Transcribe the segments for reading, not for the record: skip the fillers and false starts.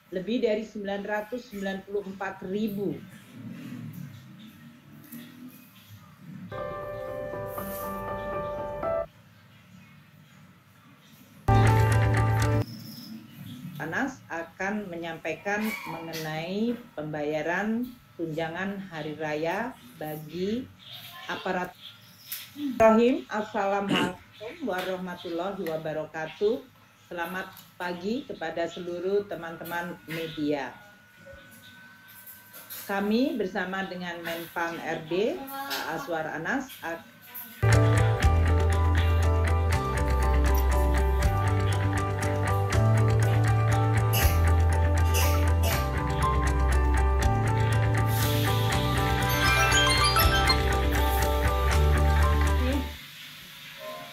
Lebih dari 994.000 Anas akan menyampaikan mengenai pembayaran tunjangan hari raya bagi aparat. Assalamualaikum warahmatullahi wabarakatuh. Selamat pagi kepada seluruh teman-teman media. Kami bersama dengan Menpan RB Pak Aswar Anas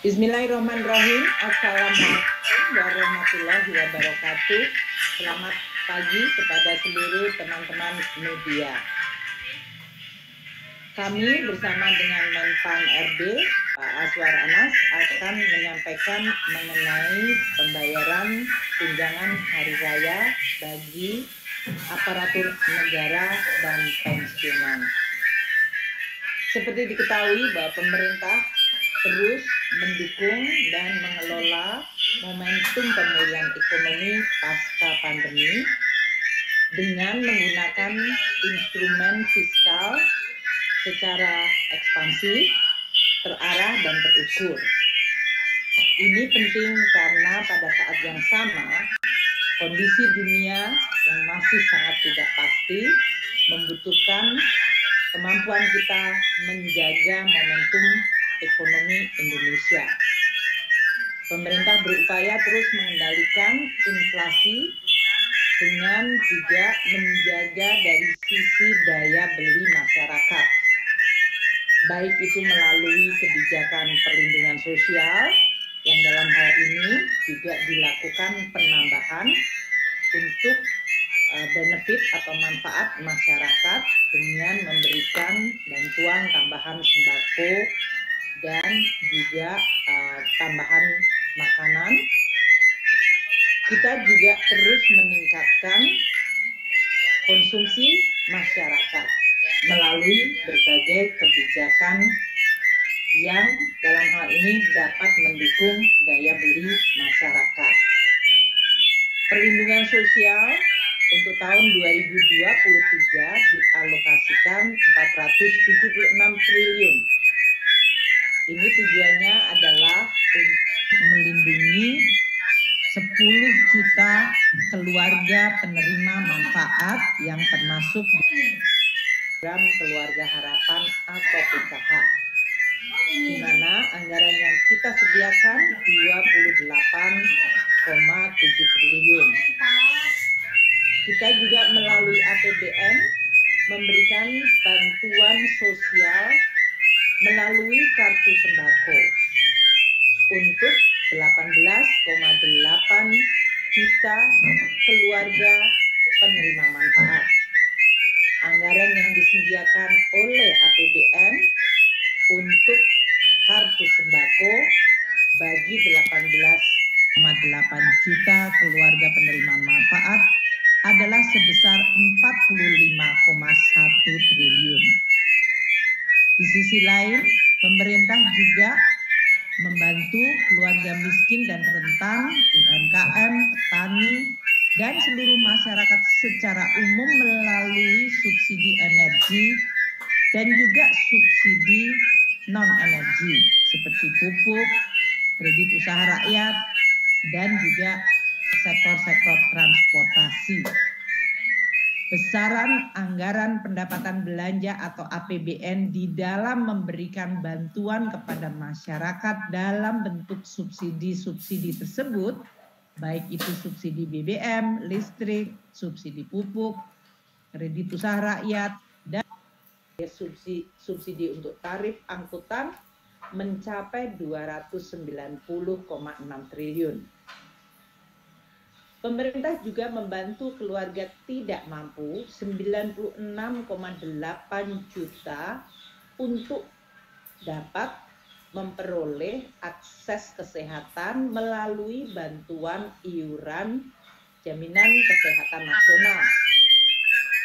Bismillahirrahmanirrahim. Assalamualaikum warahmatullahi wabarakatuh. Selamat pagi kepada seluruh teman-teman media. Kami bersama dengan Menpan RB Pak Aswar Anas akan menyampaikan mengenai pembayaran tunjangan hari raya bagi aparatur negara dan pensiunan. Seperti diketahui bahwa pemerintah terus mendukung dan mengelola momentum pemulihan ekonomi pasca pandemi dengan menggunakan instrumen fiskal secara ekspansif, terarah dan terukur. Ini penting karena pada saat yang sama kondisi dunia yang masih sangat tidak pasti membutuhkan kemampuan kita menjaga momentum ekonomi Indonesia. Pemerintah berupaya terus mengendalikan inflasi dengan juga menjaga dari sisi daya beli masyarakat, baik itu melalui kebijakan perlindungan sosial yang dalam hal ini juga dilakukan penambahan untuk benefit atau manfaat masyarakat dengan memberikan bantuan tambahan sembako dan juga tambahan makanan. Kita juga terus meningkatkan konsumsi masyarakat melalui berbagai kebijakan yang dalam hal ini dapat mendukung daya beli masyarakat. Perlindungan sosial untuk tahun 2023 dialokasikan 476 triliun. Ini tujuannya adalah untuk melindungi 10 juta keluarga penerima manfaat yang termasuk program Keluarga Harapan atau PKH, di mana anggaran yang kita sediakan 28,7 triliun. Kita juga melalui APBN memberikan bantuan sosial melalui kartu sembako untuk 18,8 juta keluarga penerima manfaat. Anggaran yang disediakan oleh APBN untuk kartu sembako bagi 18,8 juta keluarga penerima manfaat adalah sebesar 45,1 triliun. Di sisi lain, pemerintah juga membantu keluarga miskin dan rentan, UMKM, petani, dan seluruh masyarakat secara umum melalui subsidi energi dan juga subsidi non-energi seperti pupuk, kredit usaha rakyat, dan juga sektor-sektor transportasi. Besaran anggaran pendapatan belanja atau APBN di dalam memberikan bantuan kepada masyarakat dalam bentuk subsidi-subsidi tersebut, baik itu subsidi BBM, listrik, subsidi pupuk, kredit usaha rakyat, dan subsidi untuk tarif angkutan mencapai 290,6 triliun. Pemerintah juga membantu keluarga tidak mampu 96,8 juta untuk dapat memperoleh akses kesehatan melalui bantuan iuran jaminan kesehatan nasional.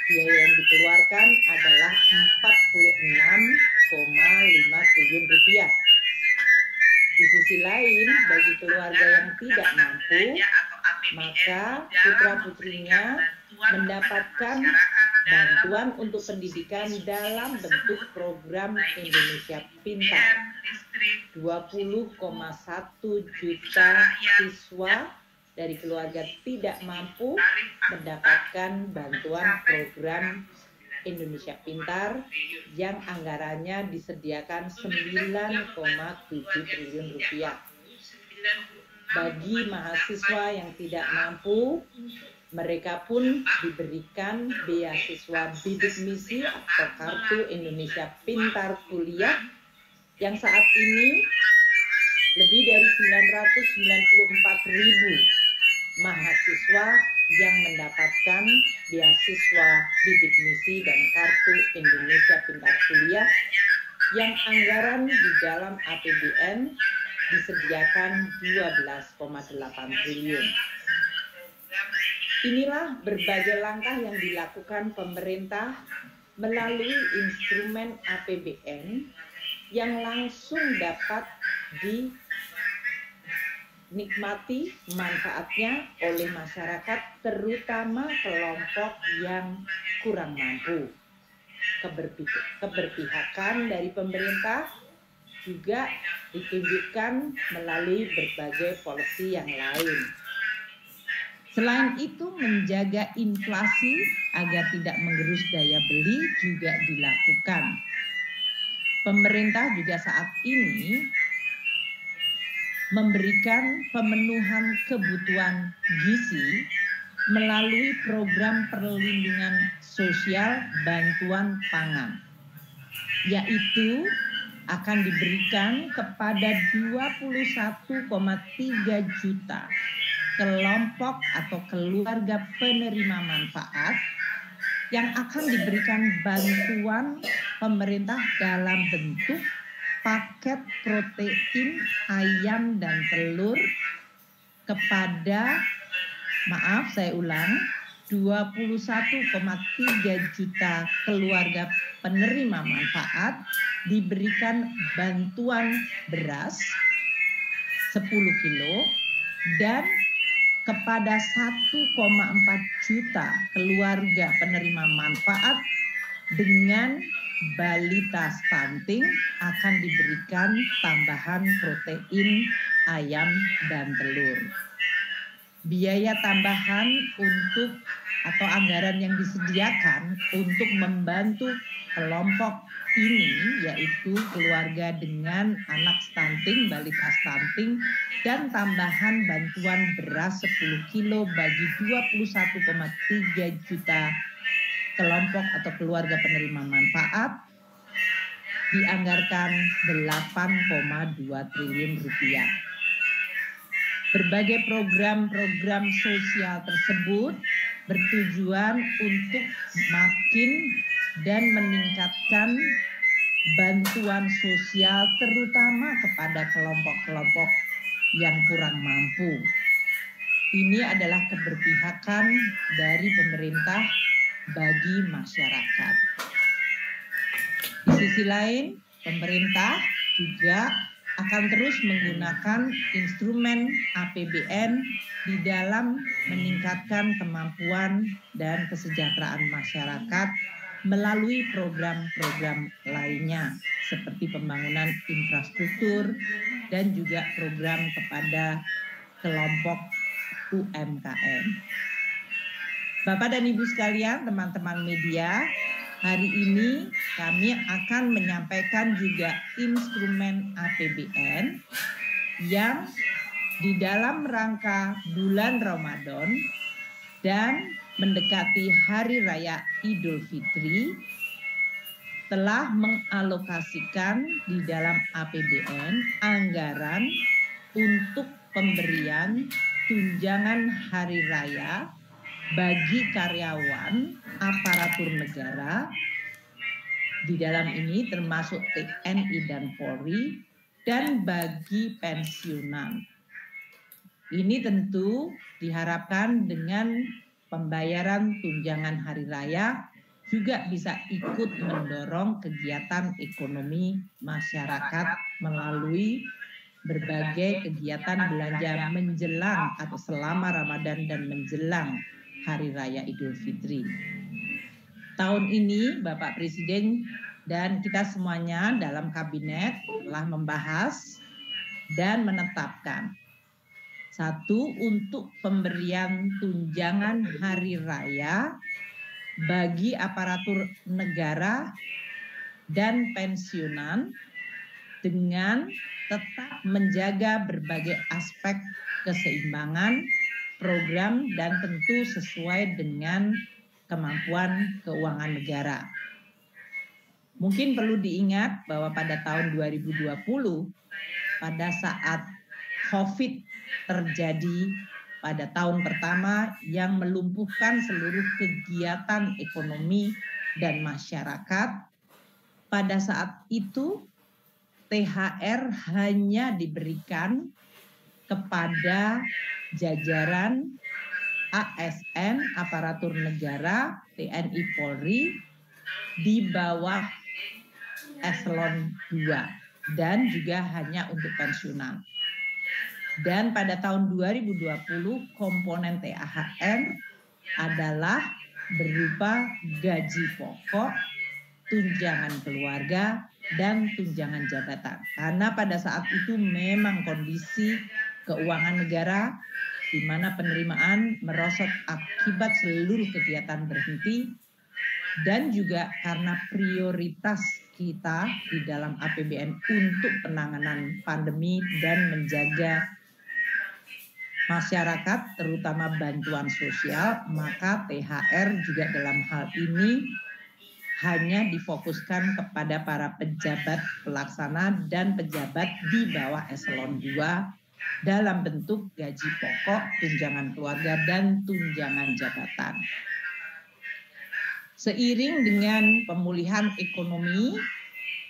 Biaya yang dikeluarkan adalah 46,5 triliun rupiah. Di sisi lain, bagi keluarga yang tidak mampu, maka putra-putrinya mendapatkan bantuan untuk pendidikan dalam bentuk program Indonesia Pintar. 20,1 juta siswa dari keluarga tidak mampu mendapatkan bantuan program Indonesia Pintar yang anggarannya disediakan 9,7 triliun rupiah. Bagi mahasiswa yang tidak mampu, mereka pun diberikan beasiswa bidik misi atau kartu Indonesia Pintar Kuliah yang saat ini lebih dari 994.000 mahasiswa yang mendapatkan beasiswa bidik misi dan kartu Indonesia Pintar Kuliah yang anggaran di dalam APBN disediakan 12,8 triliun. Inilah berbagai langkah yang dilakukan pemerintah melalui instrumen APBN yang langsung dapat dinikmati manfaatnya oleh masyarakat, terutama kelompok yang kurang mampu. Keberpihakan dari pemerintah juga ditunjukkan melalui berbagai policy yang lain. Selain itu, menjaga inflasi agar tidak mengerus daya beli juga dilakukan. Pemerintah juga saat ini memberikan pemenuhan kebutuhan gizi melalui program perlindungan sosial bantuan pangan, yaitu akan diberikan kepada 21,3 juta kelompok atau keluarga penerima manfaat yang akan diberikan bantuan pemerintah dalam bentuk paket protein ayam dan telur kepada, 21,3 juta keluarga penerima manfaat diberikan bantuan beras 10 kilo dan kepada 1,4 juta keluarga penerima manfaat dengan balita stunting akan diberikan tambahan protein ayam dan telur. Biaya tambahan untuk atau anggaran yang disediakan untuk membantu kelompok ini yaitu keluarga dengan anak stunting, balita stunting, dan tambahan bantuan beras 10 kilo bagi 21,3 juta kelompok atau keluarga penerima manfaat dianggarkan 8,2 triliun rupiah. Berbagai program-program sosial tersebut bertujuan untuk makin dan meningkatkan bantuan sosial terutama kepada kelompok-kelompok yang kurang mampu. Ini adalah keberpihakan dari pemerintah bagi masyarakat. Di sisi lain, pemerintah juga akan terus menggunakan instrumen APBN di dalam meningkatkan kemampuan dan kesejahteraan masyarakat melalui program-program lainnya seperti pembangunan infrastruktur dan juga program kepada kelompok UMKM. Bapak dan Ibu sekalian, teman-teman media, hari ini kami akan menyampaikan juga instrumen APBN yang di dalam rangka bulan Ramadan dan mendekati Hari Raya Idul Fitri telah mengalokasikan di dalam APBN anggaran untuk pemberian tunjangan hari raya bagi karyawan aparatur negara. Di dalam ini termasuk TNI dan Polri dan bagi pensiunan. Ini tentu diharapkan dengan pembayaran tunjangan hari raya juga bisa ikut mendorong kegiatan ekonomi masyarakat melalui berbagai kegiatan belanja menjelang atau selama Ramadan dan menjelang Hari Raya Idul Fitri. Tahun ini Bapak Presiden dan kita semuanya dalam kabinet telah membahas dan menetapkan satu, untuk pemberian tunjangan hari raya bagi aparatur negara dan pensiunan dengan tetap menjaga berbagai aspek keseimbangan program dan tentu sesuai dengan kemampuan keuangan negara. Mungkin perlu diingat bahwa pada tahun 2020 pada saat COVID terjadi pada tahun pertama yang melumpuhkan seluruh kegiatan ekonomi dan masyarakat, pada saat itu THR hanya diberikan kepada jajaran ASN, aparatur negara, TNI Polri di bawah eselon 2 dan juga hanya untuk pensiunan. Dan pada tahun 2020 komponen THR adalah berupa gaji pokok, tunjangan keluarga, dan tunjangan jabatan. Karena pada saat itu memang kondisi keuangan negara di mana penerimaan merosot akibat seluruh kegiatan berhenti dan juga karena prioritas kita di dalam APBN untuk penanganan pandemi dan menjaga masyarakat terutama bantuan sosial, maka THR juga dalam hal ini hanya difokuskan kepada para pejabat pelaksana dan pejabat di bawah eselon 2 dalam bentuk gaji pokok, tunjangan keluarga, dan tunjangan jabatan. Seiring dengan pemulihan ekonomi,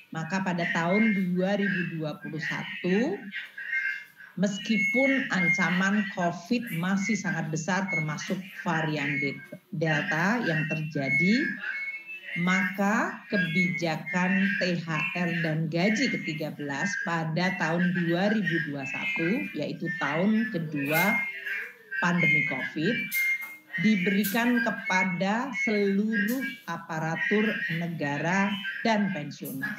maka pada tahun 2021, meskipun ancaman COVID masih sangat besar termasuk varian Delta yang terjadi, maka kebijakan THR dan gaji ke-13 pada tahun 2021, yaitu tahun kedua pandemi COVID, diberikan kepada seluruh aparatur negara dan pensiunan.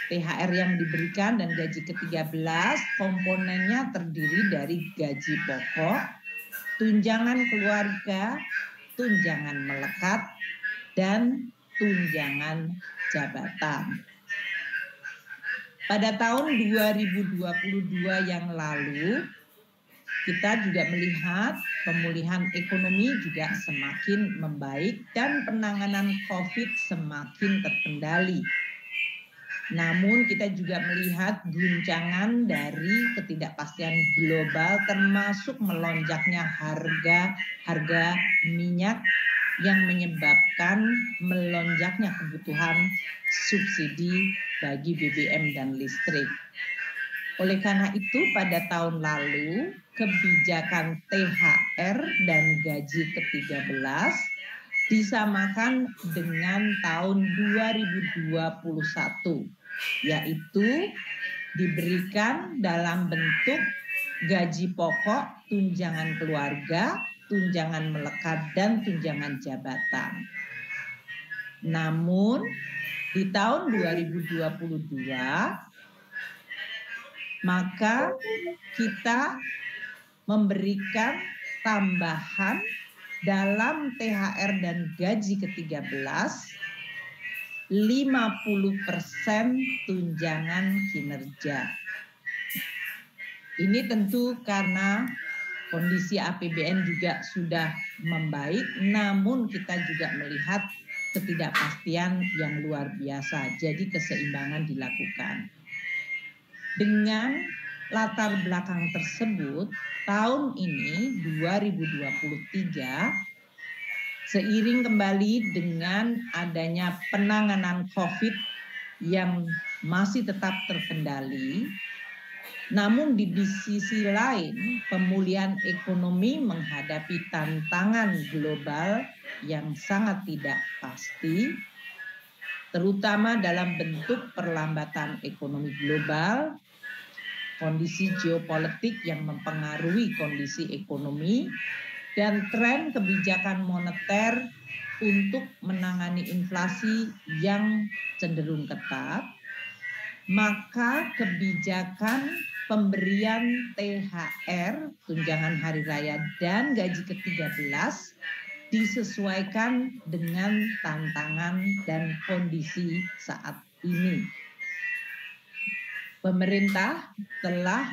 THR yang diberikan dan gaji ke-13 komponennya terdiri dari gaji pokok, tunjangan keluarga, tunjangan melekat, dan tunjangan jabatan. Pada tahun 2022 yang lalu, kita juga melihat pemulihan ekonomi juga semakin membaik dan penanganan COVID semakin terkendali. Namun kita juga melihat guncangan dari ketidakpastian global termasuk melonjaknya harga minyak yang menyebabkan melonjaknya kebutuhan subsidi bagi BBM dan listrik. Oleh karena itu pada tahun lalu kebijakan THR dan gaji ke-13 disamakan dengan tahun 2021, yaitu diberikan dalam bentuk gaji pokok, tunjangan keluarga, tunjangan melekat, dan tunjangan jabatan. Namun di tahun 2022 maka kita memberikan tambahan dalam THR dan gaji ke-13 50% tunjangan kinerja. Ini tentu karena kondisi APBN juga sudah membaik, namun kita juga melihat ketidakpastian yang luar biasa. Jadi keseimbangan dilakukan. Dengan latar belakang tersebut, tahun ini 2023 seiring kembali dengan adanya penanganan COVID yang masih tetap terkendali, namun di sisi lain pemulihan ekonomi menghadapi tantangan global yang sangat tidak pasti, terutama dalam bentuk perlambatan ekonomi global, kondisi geopolitik yang mempengaruhi kondisi ekonomi, dan tren kebijakan moneter untuk menangani inflasi yang cenderung ketat, maka kebijakan pemberian THR, tunjangan hari raya, dan gaji ke-13 disesuaikan dengan tantangan dan kondisi saat ini. Pemerintah telah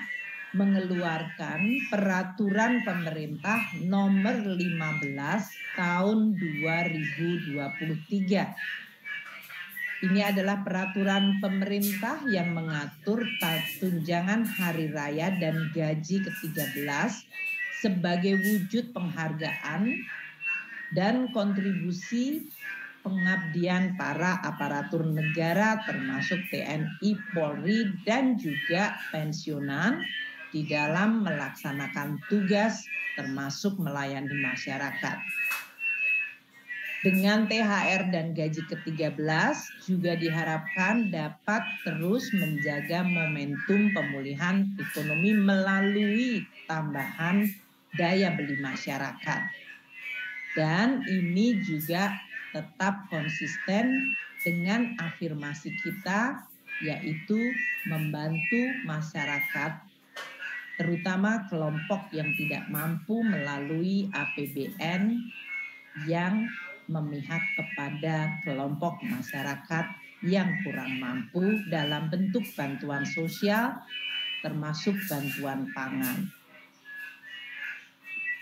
mengeluarkan peraturan pemerintah nomor 15 tahun 2023. Ini adalah peraturan pemerintah yang mengatur tunjangan hari raya dan gaji ke-13 sebagai wujud penghargaan dan kontribusi pengabdian para aparatur negara termasuk TNI, Polri, dan juga pensiunan di dalam melaksanakan tugas termasuk melayani masyarakat. Dengan THR dan gaji ke-13 juga diharapkan dapat terus menjaga momentum pemulihan ekonomi melalui tambahan daya beli masyarakat. Dan ini juga tetap konsisten dengan afirmasi kita, yaitu membantu masyarakat, terutama kelompok yang tidak mampu melalui APBN yang memihak kepada kelompok masyarakat yang kurang mampu dalam bentuk bantuan sosial, termasuk bantuan pangan.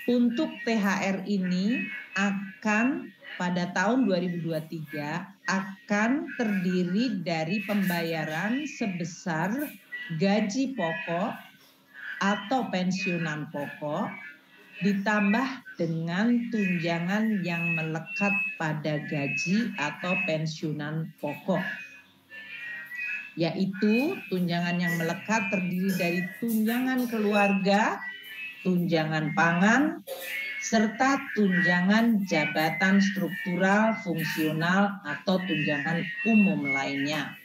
Untuk THR ini akan pada tahun 2023 akan terdiri dari pembayaran sebesar gaji pokok atau pensiunan pokok ditambah dengan tunjangan yang melekat pada gaji atau pensiunan pokok. Yaitu tunjangan yang melekat terdiri dari tunjangan keluarga, tunjangan pangan, serta tunjangan jabatan struktural, fungsional, atau tunjangan umum lainnya.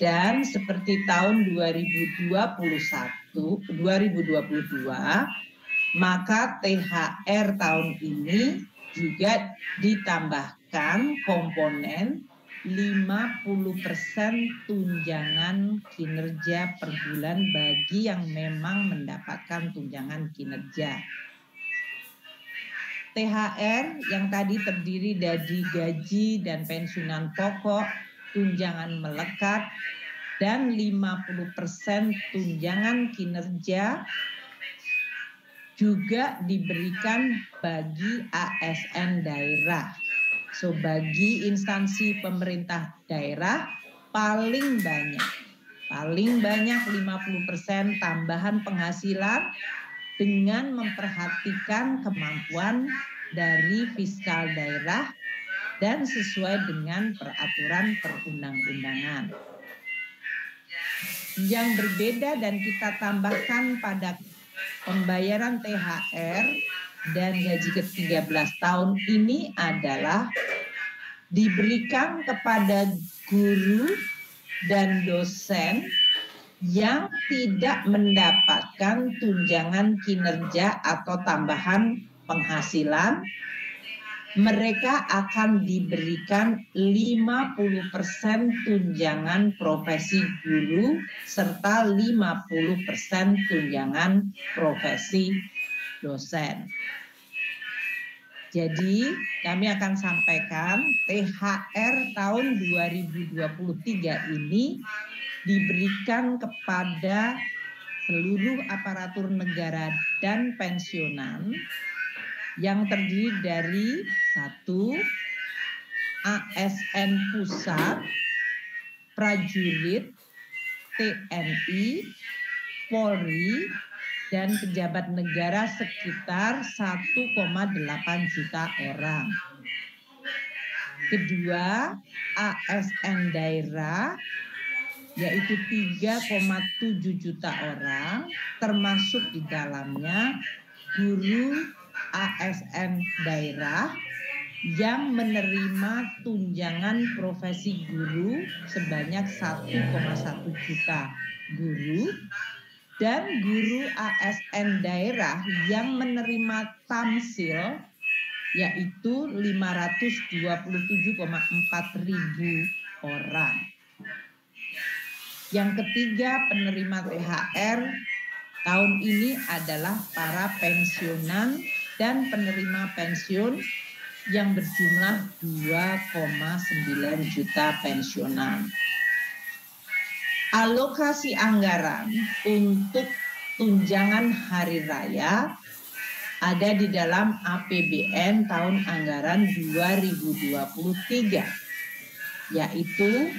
Dan seperti tahun 2022, maka THR tahun ini juga ditambahkan komponen 50% tunjangan kinerja per bulan bagi yang memang mendapatkan tunjangan kinerja. THR yang tadi terdiri dari gaji dan pensiunan pokok, tunjangan melekat, dan 50% tunjangan kinerja juga diberikan bagi ASN daerah. So, bagi instansi pemerintah daerah paling banyak 50% tambahan penghasilan dengan memperhatikan kemampuan dari fiskal daerah dan sesuai dengan peraturan perundang-undangan. Yang berbeda dan kita tambahkan pada pembayaran THR dan gaji ke-13 tahun ini adalah diberikan kepada guru dan dosen yang tidak mendapatkan tunjangan kinerja atau tambahan penghasilan, mereka akan diberikan 50% tunjangan profesi guru serta 50% tunjangan profesi dosen. Jadi kami akan sampaikan THR tahun 2023 ini diberikan kepada seluruh aparatur negara dan pensiunan yang terdiri dari 1. ASN pusat, prajurit, TNI, Polri, dan pejabat negara sekitar 1,8 juta orang. Kedua, ASN daerah, yaitu 3,7 juta orang, termasuk di dalamnya guru ASN daerah yang menerima tunjangan profesi guru sebanyak 1,1 juta guru, dan guru ASN daerah yang menerima tamsil yaitu 527,4 ribu orang. Yang ketiga, penerima THR tahun ini adalah para pensiunan dan penerima pensiun yang berjumlah 2,9 juta pensiunan. Alokasi anggaran untuk tunjangan hari raya ada di dalam APBN tahun anggaran 2023, yaitu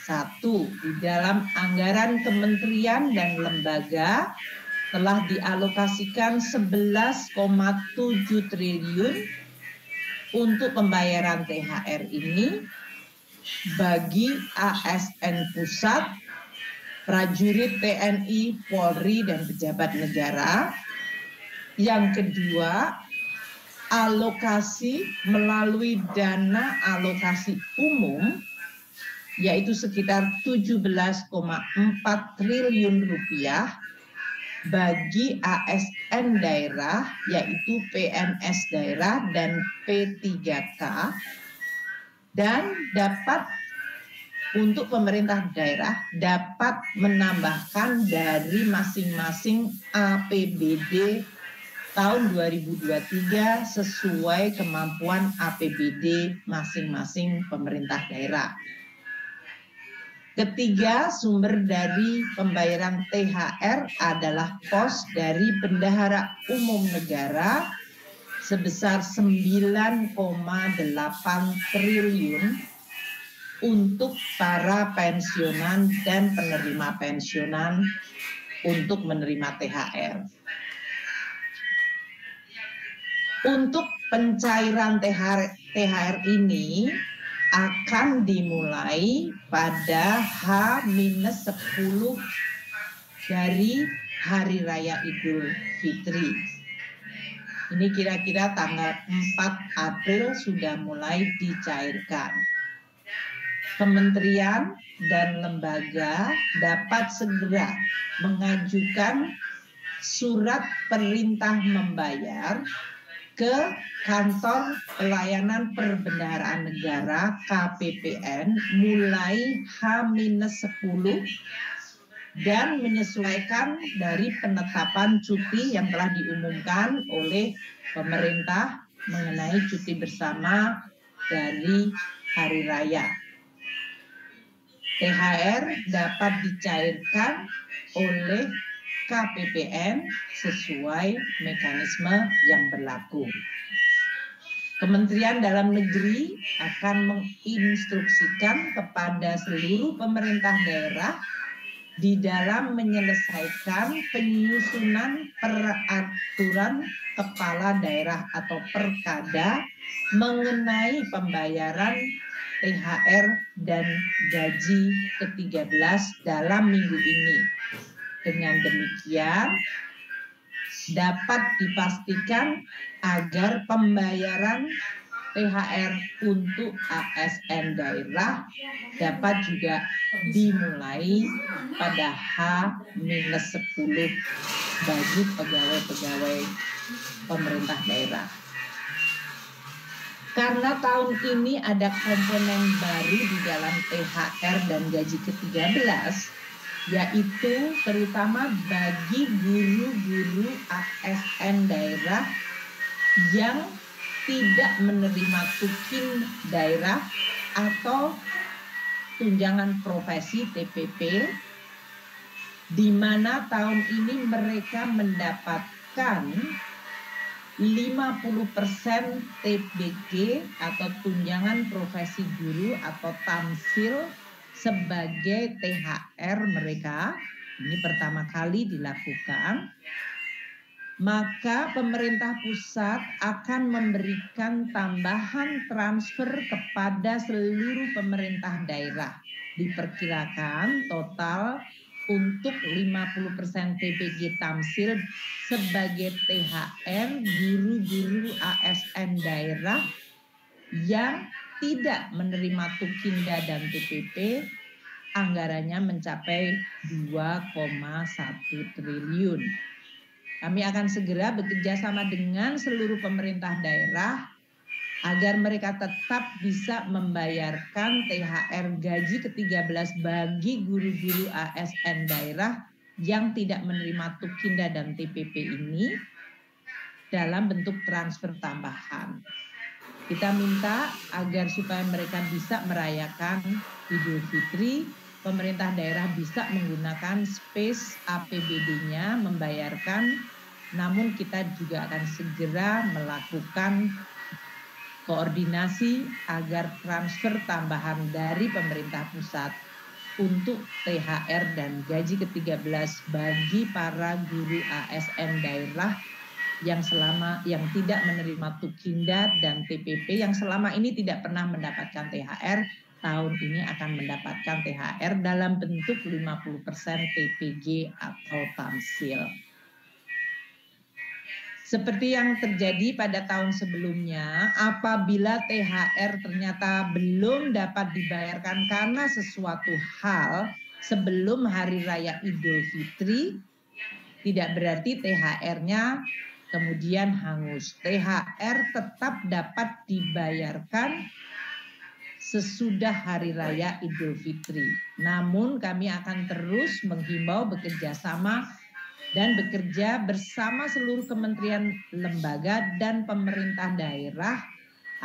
1. Di dalam anggaran kementerian dan lembaga telah dialokasikan 11,7 triliun untuk pembayaran THR ini bagi ASN pusat, prajurit TNI, Polri, dan pejabat negara. Yang kedua, alokasi melalui dana alokasi umum, yaitu sekitar 17,4 triliun rupiah bagi ASN daerah, yaitu PNS daerah dan P3K, dan dapat untuk pemerintah daerah dapat menambahkan dari masing-masing APBD tahun 2023 sesuai kemampuan APBD masing-masing pemerintah daerah. Ketiga, sumber dari pembayaran THR adalah pos dari Bendahara Umum Negara sebesar 9,8 triliun untuk para pensiunan dan penerima pensiunan untuk menerima THR. Untuk pencairan THR ini akan dimulai pada H-10 dari Hari Raya Idul Fitri. Ini kira-kira tanggal 4 April sudah mulai dicairkan. Kementerian dan lembaga dapat segera mengajukan surat perintah membayar ke Kantor Pelayanan Perbendaharaan Negara KPPN mulai H-10 dan menyesuaikan dari penetapan cuti yang telah diumumkan oleh pemerintah mengenai cuti bersama dari hari raya. THR dapat dicairkan oleh KPPN sesuai mekanisme yang berlaku. Kementerian Dalam Negeri akan menginstruksikan kepada seluruh pemerintah daerah di dalam menyelesaikan penyusunan peraturan kepala daerah atau perkada mengenai pembayaran THR dan gaji ke-13 dalam minggu ini. Dengan demikian, dapat dipastikan agar pembayaran THR untuk ASN daerah dapat juga dimulai pada H-10 bagi pegawai-pegawai pemerintah daerah. Karena tahun ini ada komponen baru di dalam THR dan gaji ke-13, yaitu terutama bagi guru-guru ASN daerah yang tidak menerima tukin daerah atau tunjangan profesi TPP, di mana tahun ini mereka mendapatkan 50% TBG atau tunjangan profesi guru atau tamsil sebagai THR mereka. Ini pertama kali dilakukan. Maka pemerintah pusat akan memberikan tambahan transfer kepada seluruh pemerintah daerah. Diperkirakan total untuk 50% TPG tamsil sebagai THR guru-guru ASN daerah yang tidak menerima tukinda dan TPP, anggarannya mencapai 2,1 triliun. Kami akan segera bekerja sama dengan seluruh pemerintah daerah agar mereka tetap bisa membayarkan THR gaji ke-13 bagi guru-guru ASN daerah yang tidak menerima tukinda dan TPP ini dalam bentuk transfer tambahan. Kita minta agar supaya mereka bisa merayakan Idul Fitri, pemerintah daerah bisa menggunakan space APBD-nya membayarkan, namun kita juga akan segera melakukan koordinasi agar transfer tambahan dari pemerintah pusat untuk THR dan gaji ke-13 bagi para guru ASN daerah yang tidak menerima tukinda dan TPP, yang selama ini tidak pernah mendapatkan THR, tahun ini akan mendapatkan THR dalam bentuk 50% TPG atau tamsil. Seperti yang terjadi pada tahun sebelumnya, apabila THR ternyata belum dapat dibayarkan karena sesuatu hal sebelum Hari Raya Idul Fitri, tidak berarti THR-nya kemudian hangus. THR tetap dapat dibayarkan sesudah Hari Raya Idul Fitri. Namun kami akan terus menghimbau bekerja sama dan bekerja bersama seluruh kementerian, lembaga, dan pemerintah daerah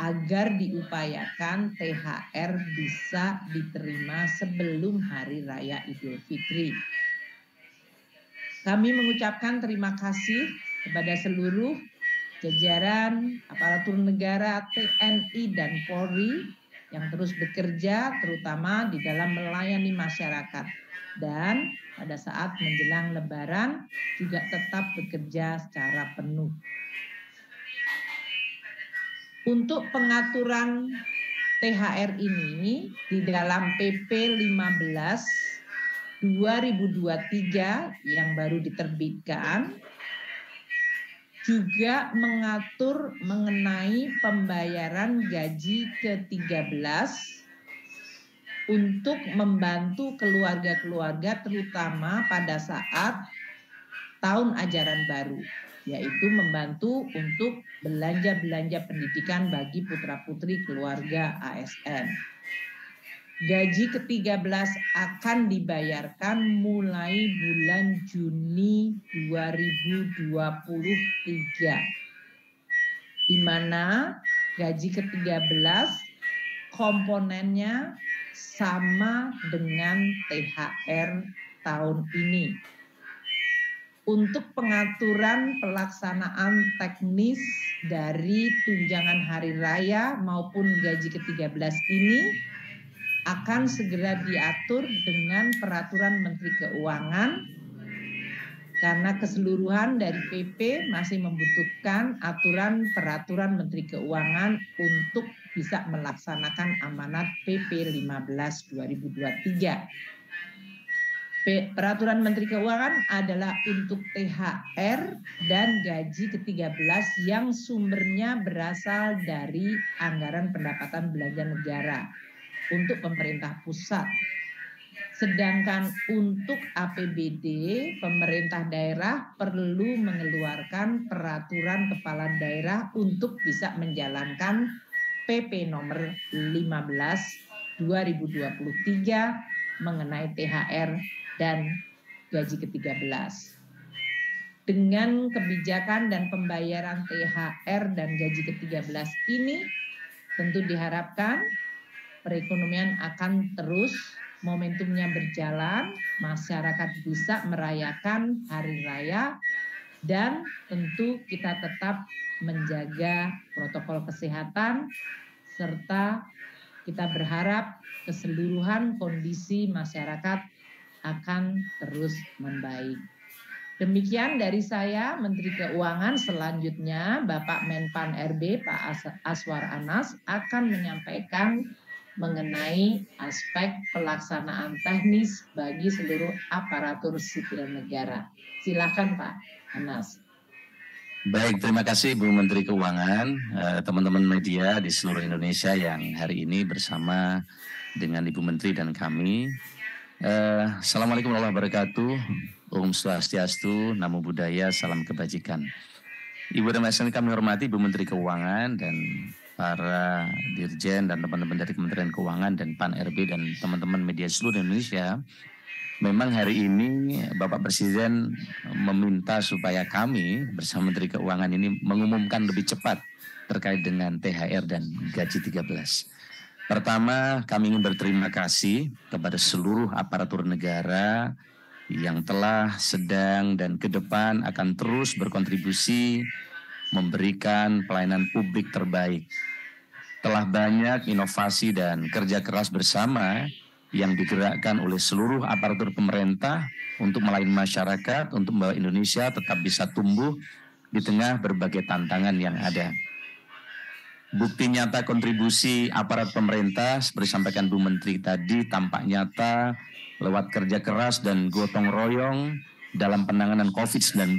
agar diupayakan THR bisa diterima sebelum Hari Raya Idul Fitri. Kami mengucapkan terima kasih kepada seluruh jajaran aparatur negara, TNI dan Polri yang terus bekerja terutama di dalam melayani masyarakat, dan pada saat menjelang Lebaran juga tetap bekerja secara penuh. Untuk pengaturan THR ini di dalam PP 15 2023 yang baru diterbitkan juga mengatur mengenai pembayaran gaji ke-13 untuk membantu keluarga-keluarga terutama pada saat tahun ajaran baru, yaitu membantu untuk belanja-belanja pendidikan bagi putra-putri keluarga ASN. Gaji ke-13 akan dibayarkan mulai bulan Juni 2023, di mana gaji ke-13 komponennya sama dengan THR tahun ini. Untuk pengaturan pelaksanaan teknis dari tunjangan hari raya maupun gaji ke-13 ini akan segera diatur dengan peraturan Menteri Keuangan, karena keseluruhan dari PP masih membutuhkan aturan peraturan Menteri Keuangan untuk bisa melaksanakan amanat PP 15 2023. Peraturan Menteri Keuangan adalah untuk THR dan gaji ke-13 yang sumbernya berasal dari anggaran pendapatan belanja negara untuk pemerintah pusat. Sedangkan untuk APBD, pemerintah daerah perlu mengeluarkan peraturan kepala daerah untuk bisa menjalankan PP nomor 15 2023 mengenai THR dan gaji ke-13. Dengan kebijakan dan pembayaran THR dan gaji ke-13 ini tentu diharapkan perekonomian akan terus momentumnya berjalan, masyarakat bisa merayakan hari raya, dan tentu kita tetap menjaga protokol kesehatan, serta kita berharap keseluruhan kondisi masyarakat akan terus membaik. Demikian dari saya, Menteri Keuangan. Selanjutnya Bapak Menpan RB, Pak Aswar Anas, akan menyampaikan mengenai aspek pelaksanaan teknis bagi seluruh aparatur sipil negara. Silakan Pak Anas. Baik, terima kasih Bu Menteri Keuangan, teman-teman media di seluruh Indonesia yang hari ini bersama dengan Ibu Menteri dan kami. Assalamualaikum warahmatullahi wabarakatuh. Om Swastiastu, Namo Buddhaya, salam kebajikan. Ibu dan Mas yang kami hormati, Ibu Menteri Keuangan dan para dirjen dan teman-teman dari Kementerian Keuangan dan Pan RB dan teman-teman media seluruh Indonesia. Memang hari ini Bapak Presiden meminta supaya kami bersama Menteri Keuangan ini mengumumkan lebih cepat terkait dengan THR dan gaji 13. Pertama, kami ingin berterima kasih kepada seluruh aparatur negara yang telah, sedang, dan ke depan akan terus berkontribusi memberikan pelayanan publik terbaik. Telah banyak inovasi dan kerja keras bersama yang digerakkan oleh seluruh aparatur pemerintah untuk melayani masyarakat, untuk membawa Indonesia tetap bisa tumbuh di tengah berbagai tantangan yang ada. Bukti nyata kontribusi aparat pemerintah seperti disampaikan Bu Menteri tadi tampak nyata lewat kerja keras dan gotong royong dalam penanganan COVID-19.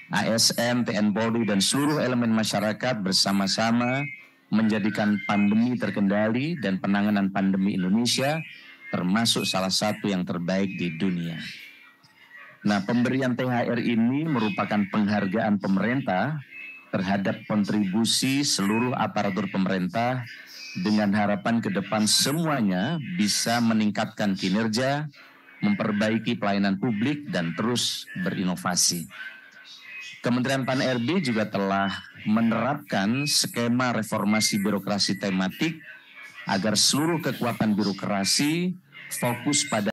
ASN, TNI Polri dan seluruh elemen masyarakat bersama-sama menjadikan pandemi terkendali dan penanganan pandemi Indonesia termasuk salah satu yang terbaik di dunia. Nah, pemberian THR ini merupakan penghargaan pemerintah terhadap kontribusi seluruh aparatur pemerintah dengan harapan ke depan semuanya bisa meningkatkan kinerja, memperbaiki pelayanan publik, dan terus berinovasi. Kementerian Pan RB juga telah menerapkan skema reformasi birokrasi tematik agar seluruh kekuatan birokrasi fokus pada